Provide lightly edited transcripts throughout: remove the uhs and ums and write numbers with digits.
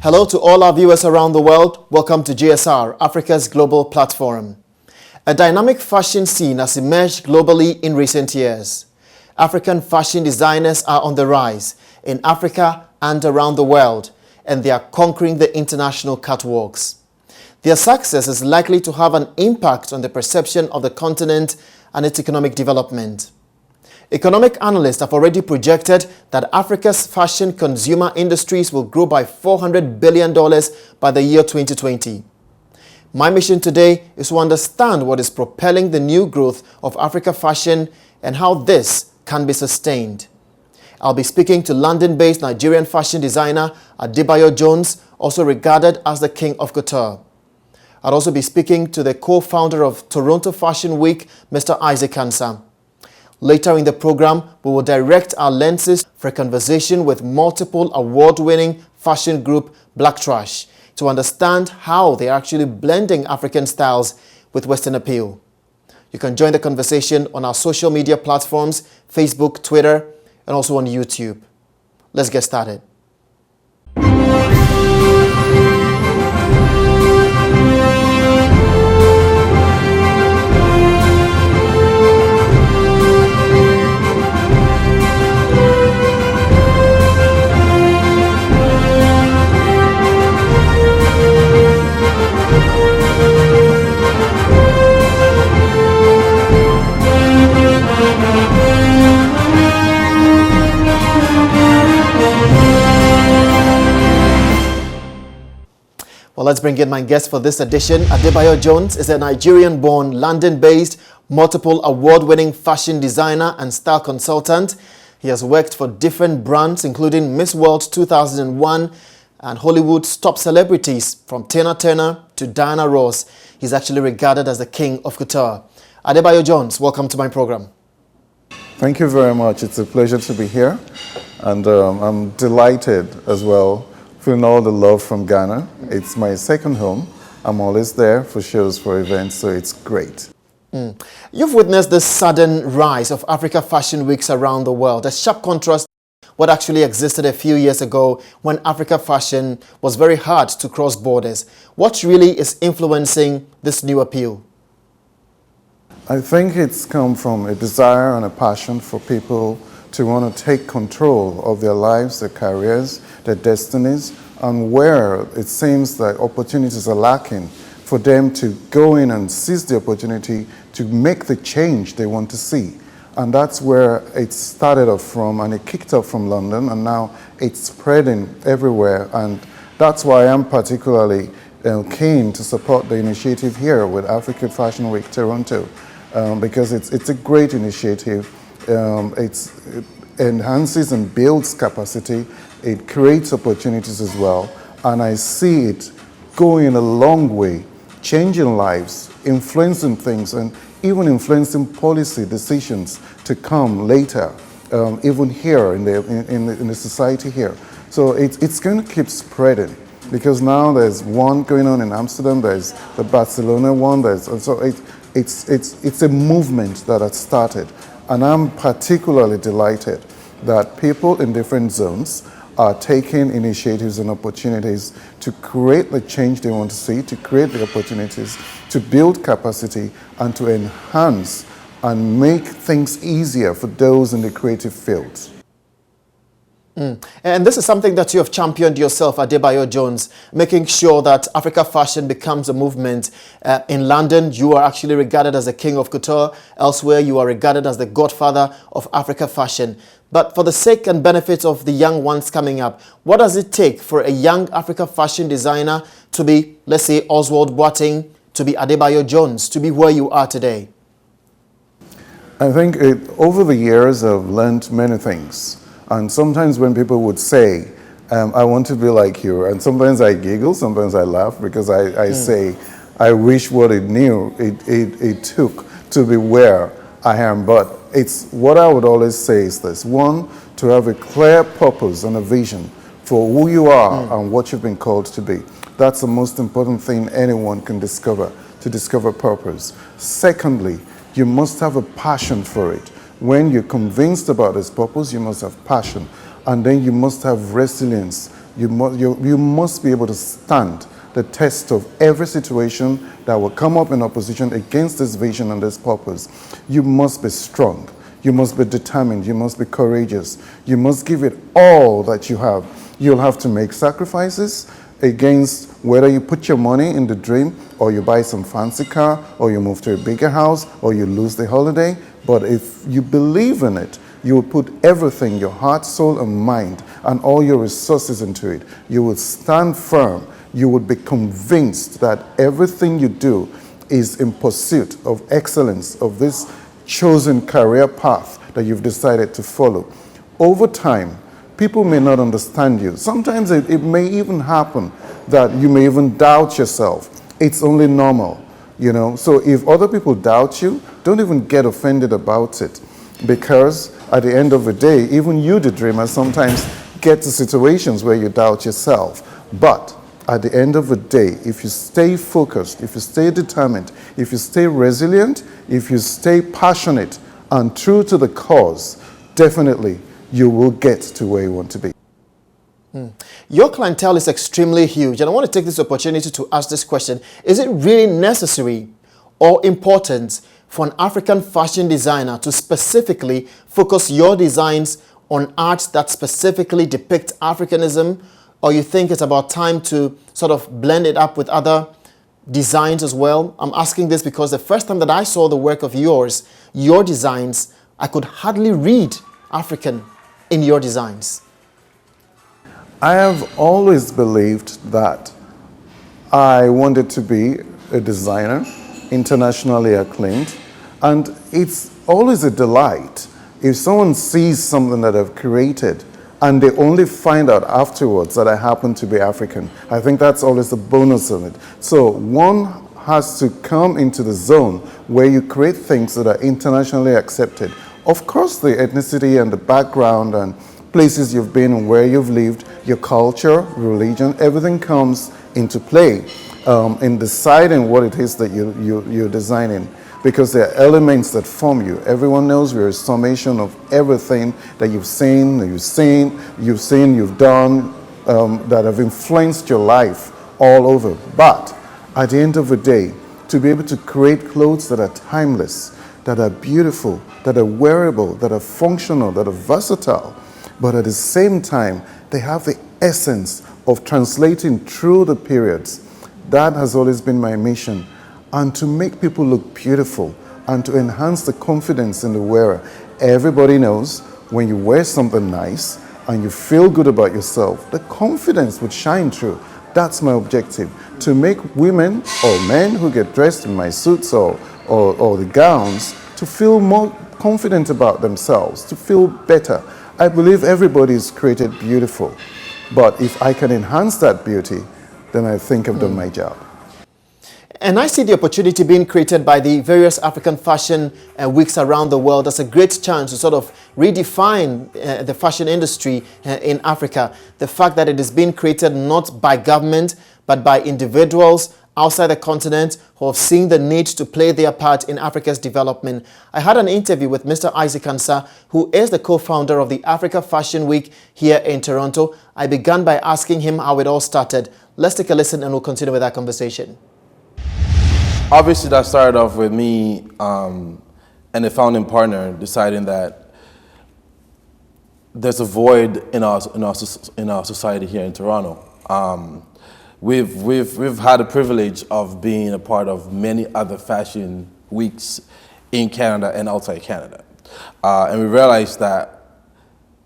Hello to all our viewers around the world. Welcome to GSR, Africa's global platform. A dynamic fashion scene has emerged globally in recent years. African fashion designers are on the rise in Africa and around the world, and they are conquering the international catwalks. Their success is likely to have an impact on the perception of the continent and its economic development. Economic analysts have already projected that Africa's fashion consumer industries will grow by $400 billion by the year 2020. My mission today is to understand what is propelling the new growth of Africa fashion and how this can be sustained. I'll be speaking to London-based Nigerian fashion designer Adebayo Jones, also regarded as the king of couture. I'll also be speaking to the co-founder of Toronto Fashion Week, Mr. Ansah. Later in the program, we will direct our lenses for a conversation with multiple award-winning fashion group BlackTrash to understand how they are actually blending African styles with Western appeal. You can join the conversation on our social media platforms, Facebook, Twitter, and also on YouTube. Let's get started. Well, let's bring in my guest for this edition. Adebayo Jones is a Nigerian-born, London-based, multiple award-winning fashion designer and style consultant. He has worked for different brands, including Miss World 2001 and Hollywood's top celebrities, from Tina Turner to Diana Ross. He's actually regarded as the king of couture. Adebayo Jones, welcome to my program. Thank you very much. It's a pleasure to be here. And I'm delighted as well, feeling all the love from Ghana. It's my second home. I'm always there for shows, for events, so it's great. You've witnessed this sudden rise of Africa Fashion Weeks around the world, a sharp contrast to what actually existed a few years ago when Africa fashion was very hard to cross borders. What really is influencing this new appeal? I think it's come from a desire and a passion for people to want to take control of their lives, their careers, their destinies, and where it seems that opportunities are lacking, for them to go in and seize the opportunity to make the change they want to see. And that's where it started off from, and it kicked off from London, and now it's spreading everywhere. And that's why I'm particularly keen to support the initiative here with Africa Fashion Week Toronto, because it's a great initiative. It enhances and builds capacity. It creates opportunities as well. And I see it going a long way, changing lives, influencing things, and even influencing policy decisions to come later, even here in the society here. So it's going to keep spreading, because now there's one going on in Amsterdam, there's the Barcelona one, and so it's a movement that has started. And I'm particularly delighted that people in different zones are taking initiatives and opportunities to create the change they want to see, to create the opportunities, to build capacity, and to enhance and make things easier for those in the creative fields. And this is something that you have championed yourself, Adebayo Jones, making sure that Africa fashion becomes a movement. In London, you are actually regarded as the king of couture. Elsewhere, you are regarded as the godfather of Africa fashion. But for the sake and benefit of the young ones coming up, what does it take for a young Africa fashion designer to be, let's say, Oswald Boateng, to be Adebayo Jones, to be where you are today? I think over the years, I've learned many things. And sometimes when people would say, I want to be like you, and sometimes I giggle, sometimes I laugh, because I say, I wish what it took to be where I am. But it's what I would always say is this: one, to have a clear purpose and a vision for who you are and what you've been called to be. That's the most important thing anyone can discover, to discover purpose. Secondly, you must have a passion for it. When you're convinced about this purpose, you must have passion. And then you must have resilience You must be able to stand the test of every situation that will come up in opposition against this vision and this purpose. You must be strong. You must be determined. You must be courageous. You must give it all that you have. You'll have to make sacrifices against whether you put your money in the dream, or you buy some fancy car, or you move to a bigger house, or you lose the holiday. But if you believe in it, you will put everything, your heart, soul, and mind, and all your resources into it. You will stand firm. You would be convinced that everything you do is in pursuit of excellence, of this chosen career path that you've decided to follow. Over time, people may not understand you. Sometimes it may even happen that you may even doubt yourself. It's only normal, you know. So if other people doubt you, don't even get offended about it, because at the end of the day, even you, the dreamer, sometimes get to situations where you doubt yourself. But at the end of the day, if you stay focused, if you stay determined, if you stay resilient, if you stay passionate and true to the cause, definitely you will get to where you want to be. Your clientele is extremely huge, and I want to take this opportunity to ask this question. Is it really necessary or important for an African fashion designer to specifically focus your designs on art that specifically depict Africanism, or you think it's about time to sort of blend it up with other designs as well? I'm asking this because the first time that I saw the work of yours, your designs, I could hardly read African in your designs. I have always believed that I wanted to be a designer, internationally acclaimed, and it's always a delight if someone sees something that I've created and they only find out afterwards that I happen to be African. I think that's always the bonus of it. So one has to come into the zone where you create things that are internationally accepted. Of course, the ethnicity and the background and places you've been and where you've lived, your culture, religion, everything comes into play in deciding what it is that you're designing, because there are elements that form you. Everyone knows we're a summation of everything that you've done, that have influenced your life all over. But at the end of the day, to be able to create clothes that are timeless, that are beautiful, that are wearable, that are functional, that are versatile, but at the same time, they have the essence of translating through the periods. That has always been my mission. And to make people look beautiful and to enhance the confidence in the wearer. Everybody knows when you wear something nice and you feel good about yourself, the confidence would shine through. That's my objective, to make women or men who get dressed in my suits or the gowns to feel more confident about themselves, to feel better. I believe everybody is created beautiful, but if I can enhance that beauty, then I think I've done my job. And I see the opportunity being created by the various African fashion weeks around the world as a great chance to sort of redefine the fashion industry in Africa. The fact that it is being created not by government, but by individuals outside the continent who have seen the need to play their part in Africa's development. I had an interview with Mr. Isaac Ansah, who is the co-founder of the Africa Fashion Week here in Toronto. I began by asking him how it all started. Let's take a listen and we'll continue with that conversation. Obviously, that started off with me and the founding partner deciding that there's a void in our society here in Toronto. We've had the privilege of being a part of many other fashion weeks in Canada and outside Canada. And we realized that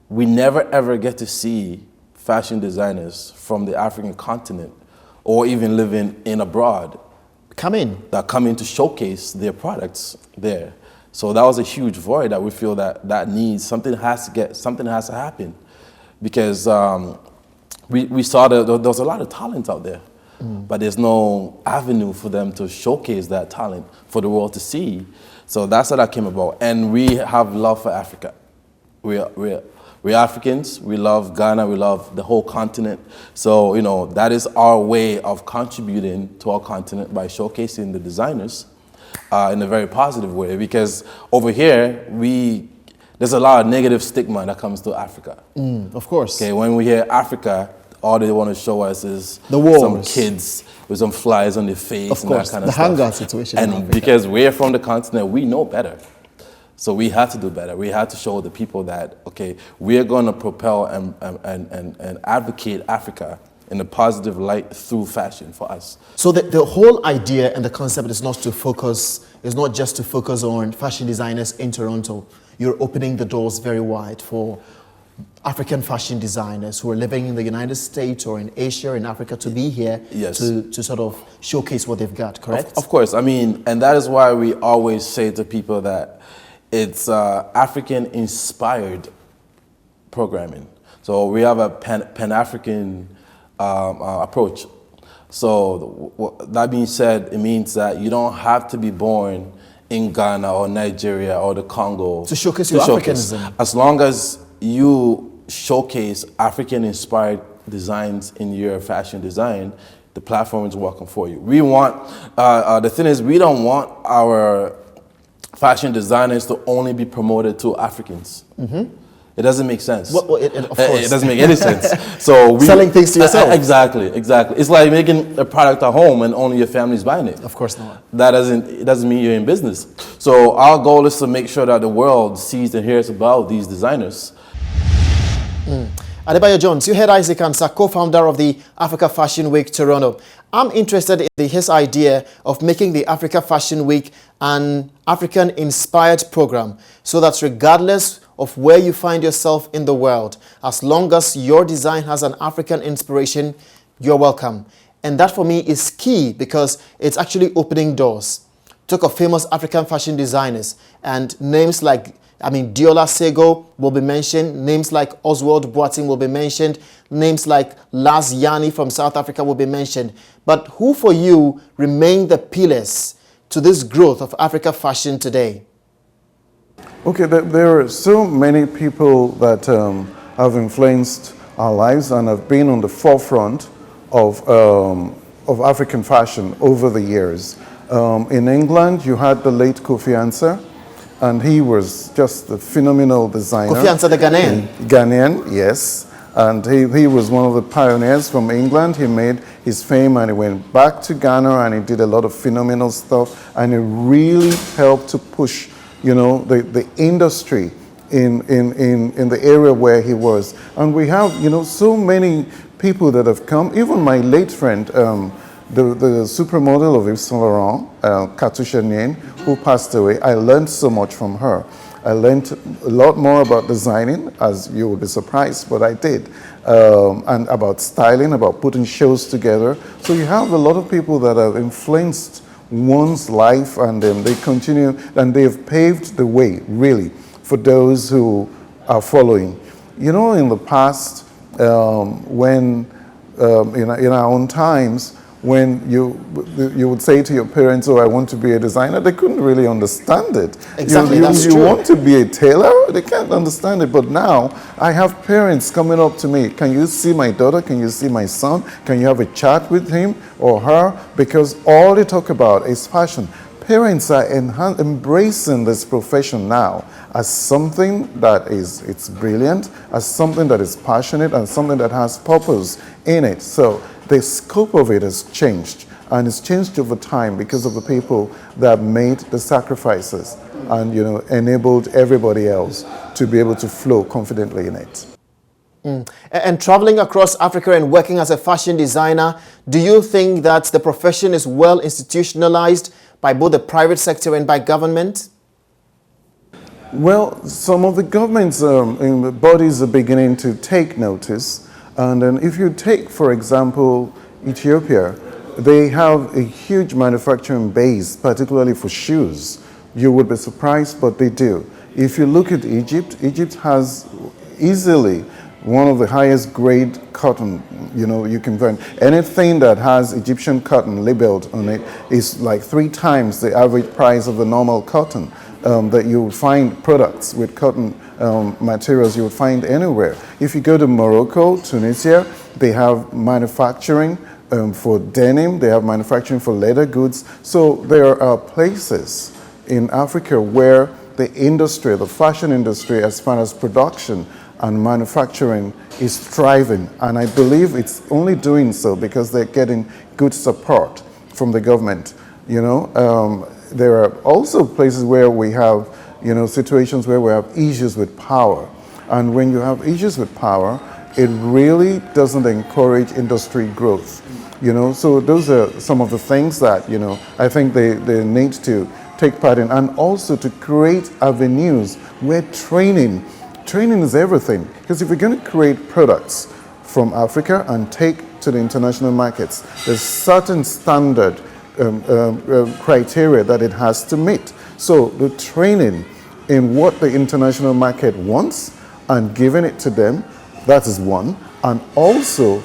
we never ever get to see fashion designers from the African continent or even living in abroad come in to showcase their products there. So that was a huge void that we feel that needs, something has to happen, because we saw that there was a lot of talent out there, but there's no avenue for them to showcase that talent for the world to see. So that's how that came about. And we have love for Africa. We're Africans, we love Ghana, we love the whole continent. So, you know, that is our way of contributing to our continent by showcasing the designers in a very positive way. Because over here, there's a lot of negative stigma that comes to Africa. Of course. Okay, when we hear Africa, all they want to show us is The wars. some kids with some flies on their face Of and course, that kind of the stuff. hunger situation in And Africa. because we're from the continent, we know better. So we had to do better. We had to show the people that, okay, we're going to propel and advocate Africa in a positive light through fashion for us. So the whole idea and the concept is not just to focus on fashion designers in Toronto. You're opening the doors very wide for African fashion designers who are living in the United States or in Asia or in Africa to be here Yes. to sort of showcase what they've got, correct? Of course. I mean, and that is why we always say to people that it's African-inspired programming. So we have a Pan-African approach. So that being said, it means that you don't have to be born in Ghana or Nigeria or the Congo To showcase your Africanism. As long as you showcase African-inspired designs in your fashion design, the platform is welcome for you. We want, the thing is, we don't want our fashion designers to only be promoted to Africans. It doesn't make sense. Of course. It doesn't make any sense. So we, Selling things to yourself. Exactly. It's like making a product at home and only your family's buying it. Of course not. It doesn't mean you're in business. So our goal is to make sure that the world sees and hears about these designers. Adebayo Jones, you heard Isaac Ansah, co-founder of the Africa Fashion Week Toronto. I'm interested in his idea of making the Africa Fashion Week an African-inspired program so that regardless of where you find yourself in the world, as long as your design has an African inspiration, you're welcome. And that for me is key because it's actually opening doors. Talk of famous African fashion designers and names like Diola Sego will be mentioned. Names like Oswald Boateng will be mentioned. Names like Laz Yani from South Africa will be mentioned. But who for you remain the pillars to this growth of Africa fashion today? Okay, there are so many people that have influenced our lives and have been on the forefront of African fashion over the years. In England, you had the late Kofi Ansah, and he was just a phenomenal designer. Kofi Ansah, the Ghanaian? Ghanaian, yes. And he was one of the pioneers from England. He made his fame and he went back to Ghana and he did a lot of phenomenal stuff. And it really helped to push, the industry in the area where he was. And we have, so many people that have come. Even my late friend, the supermodel of Yves Saint Laurent, Katusha Nien, who passed away, I learned so much from her. I learned a lot more about designing, as you would be surprised, but I did, and about styling, about putting shows together. So you have a lot of people that have influenced one's life, and they continue, and they've paved the way, really, for those who are following. In the past, when in our own times, when you would say to your parents, "Oh, I want to be a designer," they couldn't really understand it. Exactly, that's you true. want to be a tailor? They can't understand it. But now I have parents coming up to me. Can you see my daughter? Can you see my son? Can you have a chat with him or her? Because all they talk about is fashion. Parents are embracing this profession now as something that it's brilliant, as something that is passionate, and something that has purpose in it. So the scope of it has changed, and it's changed over time because of the people that made the sacrifices and enabled everybody else to be able to flow confidently in it. And traveling across Africa and working as a fashion designer, do you think that the profession is well institutionalized by both the private sector and by government? Well, some of the governments bodies are beginning to take notice. And then if you take, for example, Ethiopia, they have a huge manufacturing base, particularly for shoes. You would be surprised, but they do. If you look at Egypt, Egypt has easily one of the highest grade cotton, you can find. Anything that has Egyptian cotton labeled on it is like 3 times the average price of the normal cotton that you would find products with cotton materials you would find anywhere. If you go to Morocco, Tunisia, they have manufacturing for denim, they have manufacturing for leather goods. So there are places in Africa where the industry, the fashion industry, as far as production and manufacturing is thriving. And I believe it's only doing so because they're getting good support from the government. You know, there are also places where we have, you know, situations where we have issues with power. And when you have issues with power, it really doesn't encourage industry growth. You know, so those are some of the things that, you know, I think they need to take part in, and also to create avenues where training is everything. Because if you're going to create products from Africa and take to the international markets, there's certain standard criteria that it has to meet. So the training in what the international market wants and giving it to them, that is one. And also,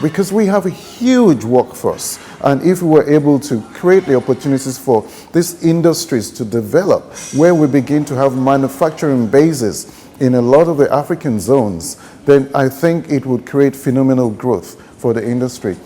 because we have a huge workforce, and if we were able to create the opportunities for these industries to develop, where we begin to have manufacturing bases in a lot of the African zones, then I think it would create phenomenal growth for the industry.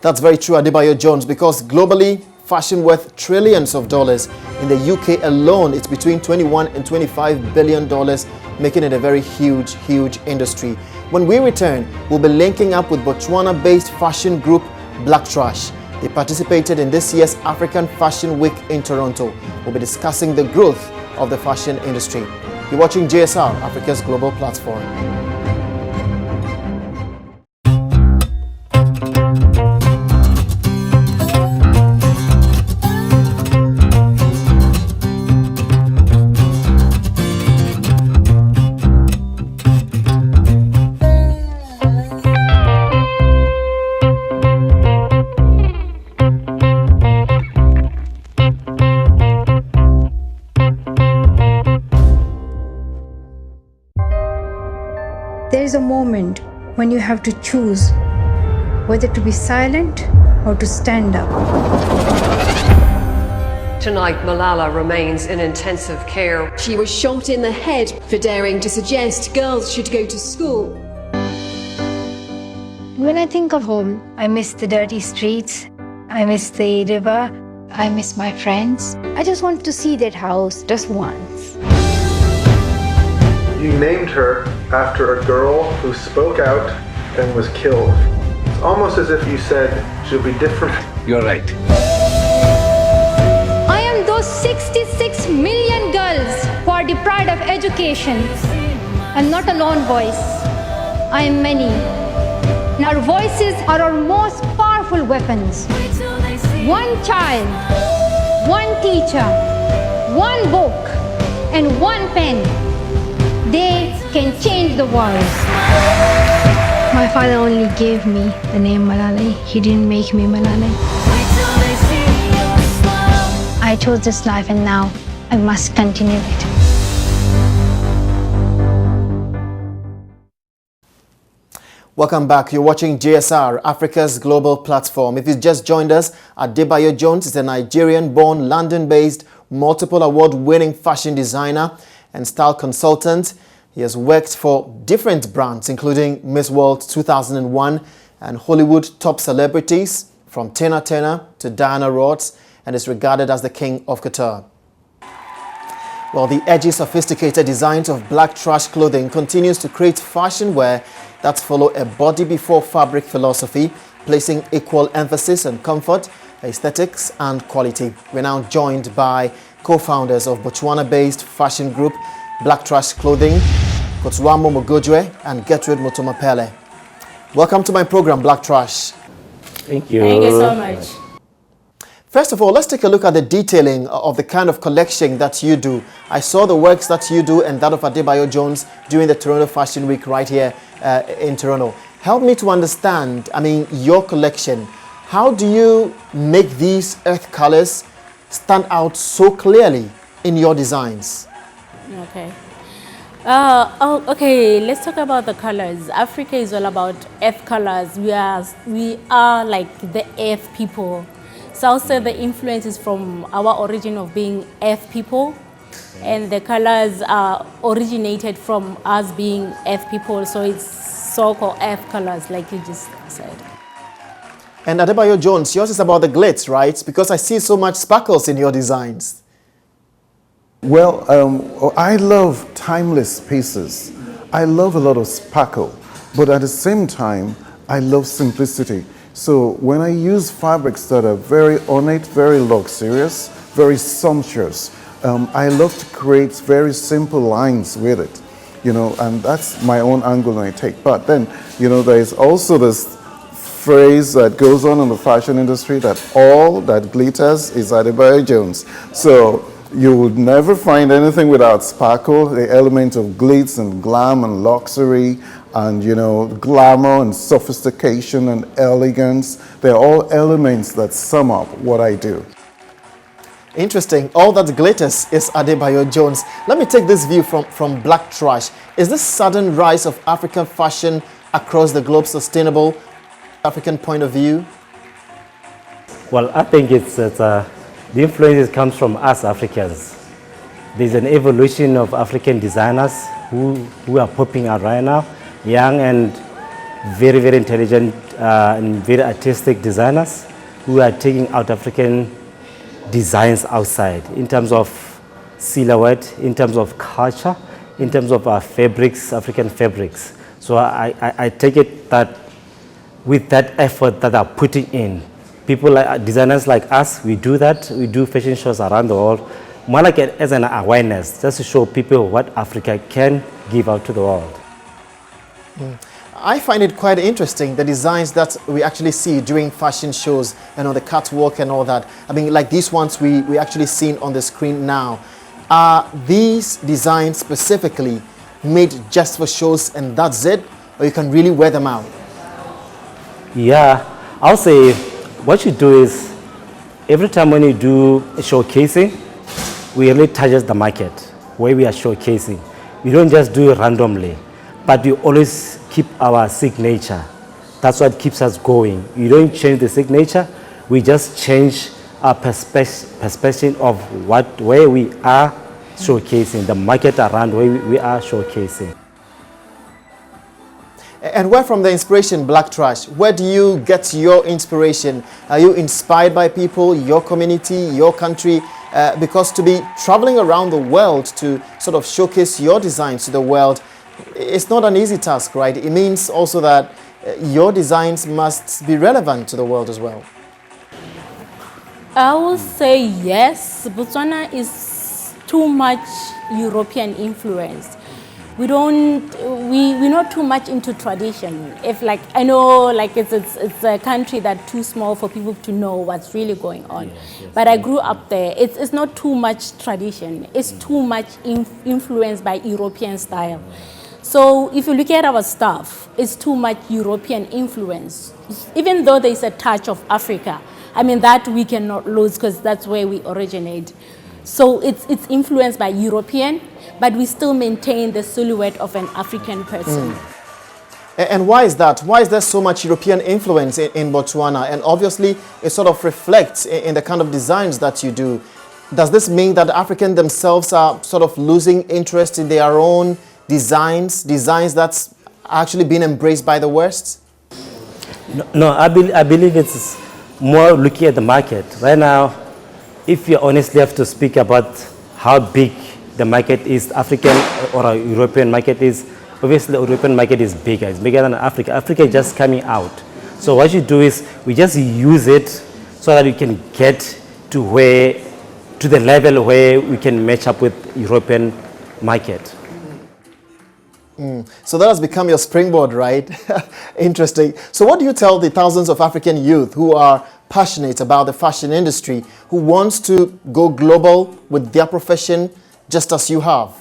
That's very true, Adebayo Jones, because globally, fashion worth trillions of dollars. In the UK alone, it's between 21 and 25 billion dollars, making it a very huge industry. When we return, we'll be linking up with Botswana-based fashion group BlackTrash. They participated in this year's African Fashion Week in Toronto. We'll be discussing the growth of the fashion industry. You're watching JSR, Africa's global platform. There is a moment when you have to choose whether to be silent or to stand up. Tonight, Malala remains in intensive care. She was shot in the head for daring to suggest girls should go to school. When I think of home, I miss the dirty streets, I miss the river, I miss my friends. I just want to see that house just once. You named her after a girl who spoke out and was killed. It's almost as if you said she'll be different. You're right. I am those 66 million girls who are deprived of education. I'm not a lone voice. I am many. And our voices are our most powerful weapons. One child, one teacher, one book, and one pen. They can change the world. My father only gave me the name Malala. He didn't make me Malala. I chose this life and now I must continue it. Welcome back. You're watching JSR, Africa's global platform. If you just joined us, Adebayo Jones is a Nigerian-born, London-based, multiple award-winning fashion designer and style consultant. He has worked for different brands, including Miss World 2001 and Hollywood top celebrities, from Tina Turner to Diana Ross, and is regarded as the king of couture. Well, the edgy, sophisticated designs of BlackTrash clothing continues to create fashion wear that follow a body-before-fabric philosophy, placing equal emphasis on comfort, aesthetics, and quality. We're now joined by co-founders of Botswana-based fashion group BlackTrash Clothing, Kotsuamo Mogojwe and Gertrude Mutomapele. Welcome to my program, BlackTrash. Thank you. Thank you so much. First of all, let's take a look at the detailing of the kind of collection that you do. I saw the works that you do and that of Adebayo Jones during the Toronto Fashion Week right here in Toronto. Help me to understand, your collection. How do you make these earth colors stand out so clearly in your designs? Okay. Okay, let's talk about the colors. Africa is all about earth colors. We are like the earth people. So I'll say the influence is from our origin of being earth people, and the colors are originated from us being earth people. So it's so-called earth colors, like you just said. And Adebayo Jones, yours is about the glitz, right? Because I see so much sparkles in your designs. Well, I love timeless pieces. I love a lot of sparkle, but at the same time, I love simplicity. So when I use fabrics that are very ornate, very luxurious, very sumptuous, I love to create very simple lines with it, and that's my own angle I take. But then, there is also this phrase that goes on in the fashion industry that all that glitters is Adebayo Jones. So you would never find anything without sparkle, the element of glitz and glam and luxury and, glamour and sophistication and elegance. They're all elements that sum up what I do. Interesting. All that glitters is Adebayo Jones. Let me take this view from BlackTrash. Is this sudden rise of African fashion across the globe sustainable, African point of view? Well, I think the influence comes from us Africans. There's an evolution of African designers who are popping out right now, young and very, very intelligent and very artistic designers who are taking out African designs outside in terms of silhouette, in terms of culture, in terms of our fabrics, African fabrics. So I take it that with that effort that they're putting in, people like designers like us, we do that. We do fashion shows around the world, more like as an awareness, just to show people what Africa can give out to the world. I find it quite interesting, the designs that we actually see during fashion shows and on the catwalk and all that. I mean, like these ones we actually seen on the screen now. Are these designs specifically made just for shows and that's it? Or you can really wear them out? Yeah, I'll say what you do is every time when you do a showcasing, we really touches the market where we are showcasing. We don't just do it randomly, but we always keep our signature. That's what keeps us going. You don't change the signature, we just change our perspective of where we are showcasing, the market around where we are showcasing. And where from the inspiration, BlackTrash? Where do you get your inspiration? Are you inspired by people, your community, your country? Because to be traveling around the world to sort of showcase your designs to the world, it's not an easy task, right? It means also that your designs must be relevant to the world as well. I would say yes. Botswana is too much European influence. We're not too much into tradition. I know it's a country that's too small for people to know what's really going on. Yes, but I grew up there. It's not too much tradition. It's too much influenced by European style. So if you look at our stuff, it's too much European influence. Even though there's a touch of Africa, I mean that we cannot lose because that's where we originate. So it's influenced by European, but we still maintain the silhouette of an African person. And why is that? Why is there so much European influence in Botswana? And obviously, it sort of reflects in the kind of designs that you do. Does this mean that Africans themselves are sort of losing interest in their own designs that's actually been embraced by the West? No, I believe it's more looking at the market. Right now, if you honestly have to speak about how big the market is, African or a European market is, obviously the European market is bigger. It's bigger than Africa. Africa is just coming out. So what you do is we just use it so that we can get to the level where we can match up with European market. So that has become your springboard, right? Interesting. So what do you tell the thousands of African youth who are passionate about the fashion industry, who wants to go global with their profession just as you have?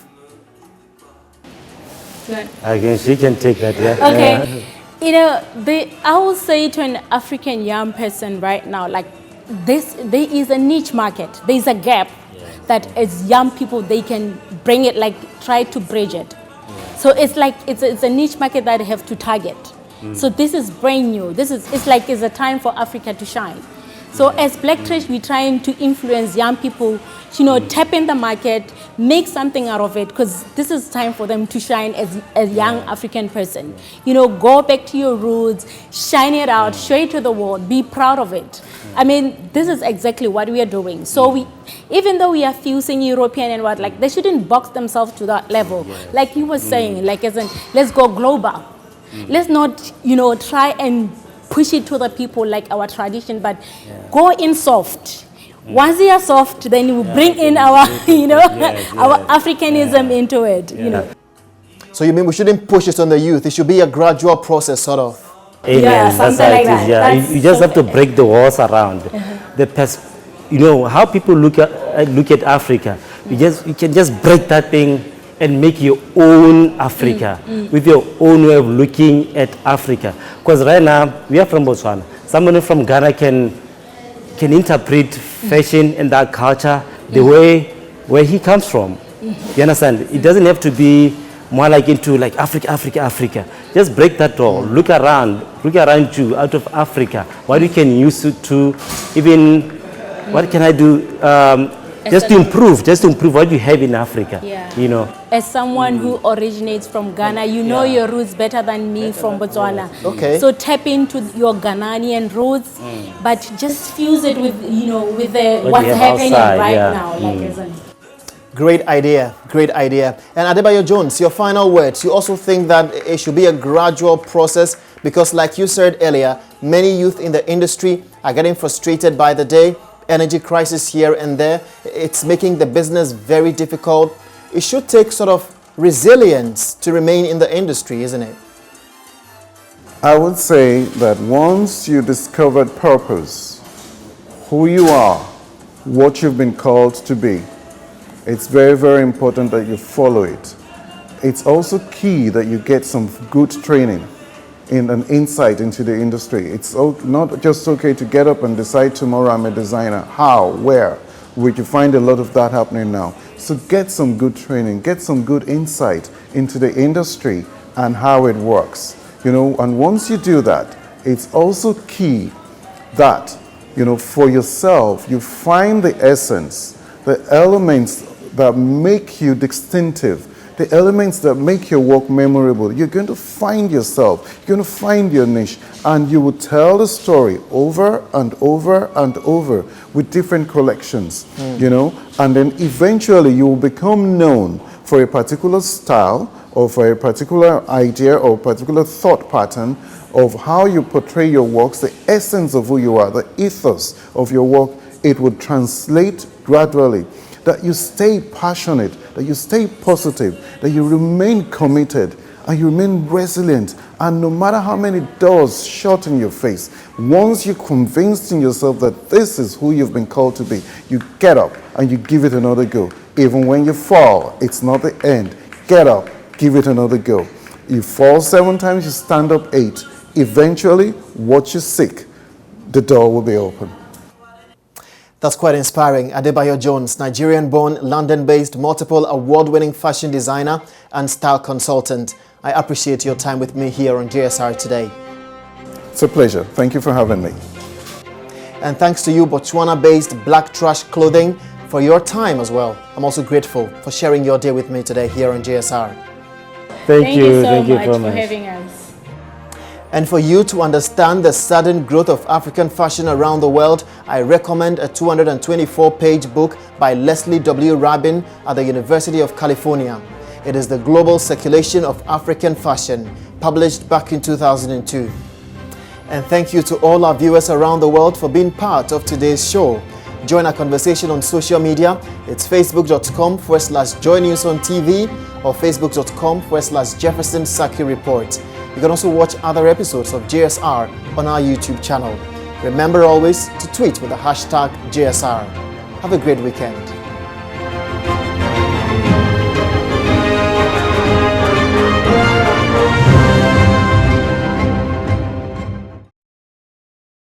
Again, she can take that, yeah. Okay. I will say to an African young person right now, there is a niche market. There is a gap that as young people, they can bring it, try to bridge it. So it's a niche market that they have to target. So this is brand new. It's a time for Africa to shine. So as BlackTrash, we're trying to influence young people, tap in the market, make something out of it, because this is time for them to shine as a young African person. Go back to your roots, shine it out, show it to the world, be proud of it. I mean, this is exactly what we are doing. So even though we are fusing European and what, like, they shouldn't box themselves to that level. Yes. Like you were saying, like, as in, let's go global. Let's not, try and push it to the people like our tradition, but go in soft. Once they are soft, then we bring in our, our Africanism into it, So you mean we shouldn't push it on the youth? It should be a gradual process, sort of. Amen. Yeah, that's something like it. that. You just have to break the walls around. How people look at Africa. You can just break that thing and make your own Africa with your own way of looking at Africa. Because right now we are from Botswana. Somebody from Ghana can interpret fashion and that culture the way where he comes from. You understand? It doesn't have to be more like into like Africa. Just break that door. Look around you out of Africa. What you can use it to even, what can I do? Just to improve what you have in Africa. As someone who originates from Ghana, your roots better than me from Botswana. Okay. So tap into your Ghanaian roots, but just fuse it with what's happening right now. Great idea. And Adebayo Jones, your final words. You also think that it should be a gradual process because, like you said earlier, many youth in the industry are getting frustrated by the day. Energy crisis here and there. It's making the business very difficult. It should take sort of resilience to remain in the industry, isn't it? I would say that once you discovered purpose, who you are, what you've been called to be, it's very, very important that you follow it. It's also key that you get some good training in an insight into the industry. It's not just okay to get up and decide tomorrow I'm a designer. How? Where? We can find a lot of that happening now. So get some good training, get some good insight into the industry and how it works. And once you do that, it's also key that, for yourself, you find the essence, the elements that make you distinctive, the elements that make your work memorable. You're going to find yourself, you're going to find your niche, and you will tell the story over and over and over with different collections, and then eventually you will become known for a particular style or for a particular idea or particular thought pattern of how you portray your works, the essence of who you are, the ethos of your work. It would translate gradually. That you stay passionate, that you stay positive, that you remain committed, and you remain resilient. And no matter how many doors shut in your face, once you're convinced in yourself that this is who you've been called to be, you get up and you give it another go. Even when you fall, it's not the end. Get up, give it another go. You fall 7 times, you stand up 8. Eventually, what you seek, the door will be open. That's quite inspiring. Adebayo Jones, Nigerian-born, London-based, multiple award-winning fashion designer and style consultant. I appreciate your time with me here on JSR today. It's a pleasure. Thank you for having me. And thanks to you, Botswana-based BlackTrash Clothing, for your time as well. I'm also grateful for sharing your day with me today here on JSR. Thank you so much for having us. And for you to understand the sudden growth of African fashion around the world, I recommend a 224-page book by Leslie W. Rabin at the University of California. It is The Global Circulation of African Fashion, published back in 2002. And thank you to all our viewers around the world for being part of today's show. Join our conversation on social media. It's facebook.com/joynewsontv or facebook.com/Jefferson Sackey Report. You can also watch other episodes of JSR on our YouTube channel. Remember always to tweet with the hashtag JSR. Have a great weekend.